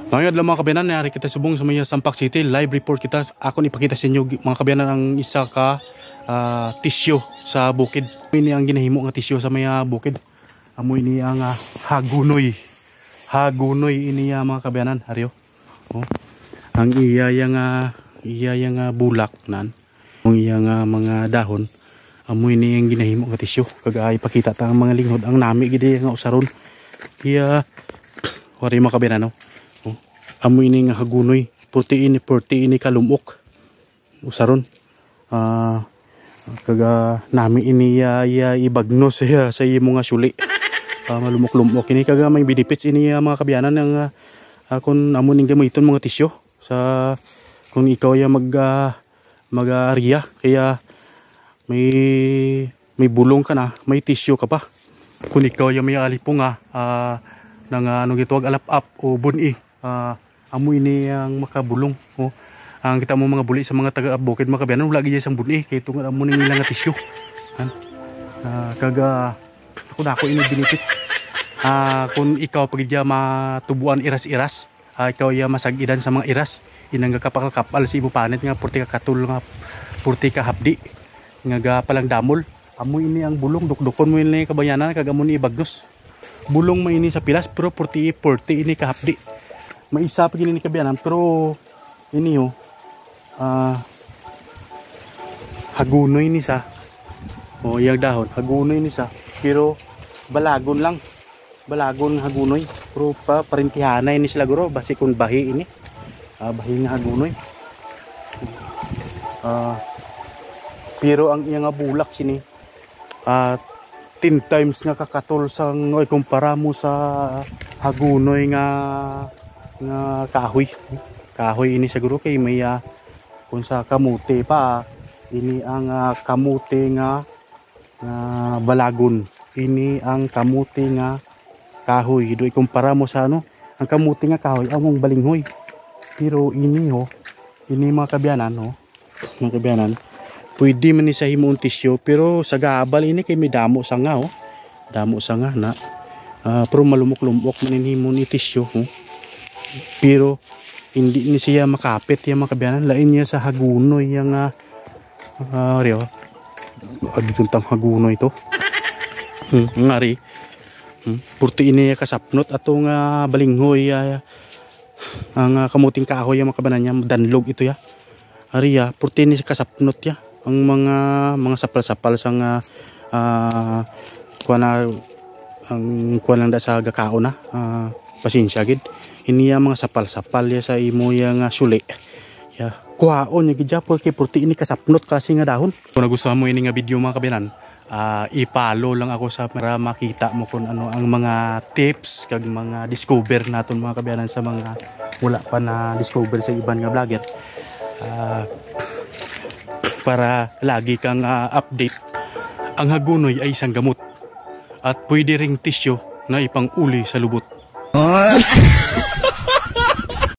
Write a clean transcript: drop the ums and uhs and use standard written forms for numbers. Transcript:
Ngayon lang mga kabiyanan, nari kita subong sa may Sampak City. Live report kita. Ako ipakita sa inyo mga kabiyanan ang isa ka tisyo sa bukid. Ini ang ginahimo nga tisyo sa may bukid. Amoy ini ang hagunoy. Hagunoy ini mga kabiyanan. Haryo. Oh. Ang iya yang bulak nan. Ang iya nga mga dahon. Amoy ini ang ginahimo nga tisyo. Kaga ipakita ta ang mga linghod. Ang nami gidi nga usaron. Iya wari mga kabiyanan. Oh. Amoy ini nga hagunoy. Purti ini kalumok. Usaron. Kaga nami ini ibagnos sa mga suli. Malumok-lumok ini kaga may benefits ini mga kabiyanan ng kung amo ning gamiton mga tisyo sa kung ikaw mag-ariya kaya may bulong ka na, may tisyo ka pa. Kung ikaw may alipong ng ano gitawag alap-up o buni, amo ini ang makabulong. Oh. Ang kita mo mga buli sa mga taga-bukid mga kabiyanan, wala gyud sang buni kay tungod amo ning ilang tisyo. Kaga ako ini benefits. Kung ikaw pagidya matubuan iras-iras, ikaw masagidan sa mga iras, inang kapakal-kapal si ibo panet nga purti ka katul nga purti ka hapdi nga palang damol. Amo ini ang bulong dukdukon mo ini kabayanan kag amo ni ibagnos. Bulong mo ini sa pilas pero purti ini ka hapdi. Maisa pa gini ni kabayanan pero ini hagunoy ni sa yang dahon hagunoy ni sa pero balagon lang. Balagon hagunoy. Pero parintihanay ni sila guro. Basi kung bahi ini. Bahi nga hagunoy. Pero ang iya nga bulak sini. 10 times nga kakatol sang kumpara mo sa hagunoy nga kahoy. Kahoy ini siguro kay may kung sa kamote pa. Ini ang kamote nga balagon. Ini ang kamuti nga kahoy. Do ikumpara mo sa ang kamuti nga kahoy among balinghoy. Pero ini ini mga kabiyanan mga kabiyanan, pwede man ni sa himong tisyo pero sa gabal ini kay may damo sa nga damo sa nga na pero malumok-lumok man himo ni tisyo pero hindi ni siya makapit yung mga kabiyanan. Lain niya sa hagunoy yang reo adituntang hagunoy to. Ngari purti ini kasapnot atong balinghoy ang kamuting kahoy yung makabanan niya danlog ito ya ariya purti ini kasapnot ya ang mga sapal-sapal sang kuan lang da sa gakao na pasensya gid ini mga sapal-sapal ya sa imo yang suli ya kuhaon ya gidya purti ini kasapnot kasi nga dahon. Kung nagustuhan mo ini nga video mga kabiyanan, ipalo lang ako sa para makita mo kung ano ang mga tips kag mga discover naton mga kabiyanan sa mga wala pa na discover sa iban nga vlogger, para lagi kang update. Ang hagunoy ay isang gamot at pwede ring tisyo na ipang uli sa lubot.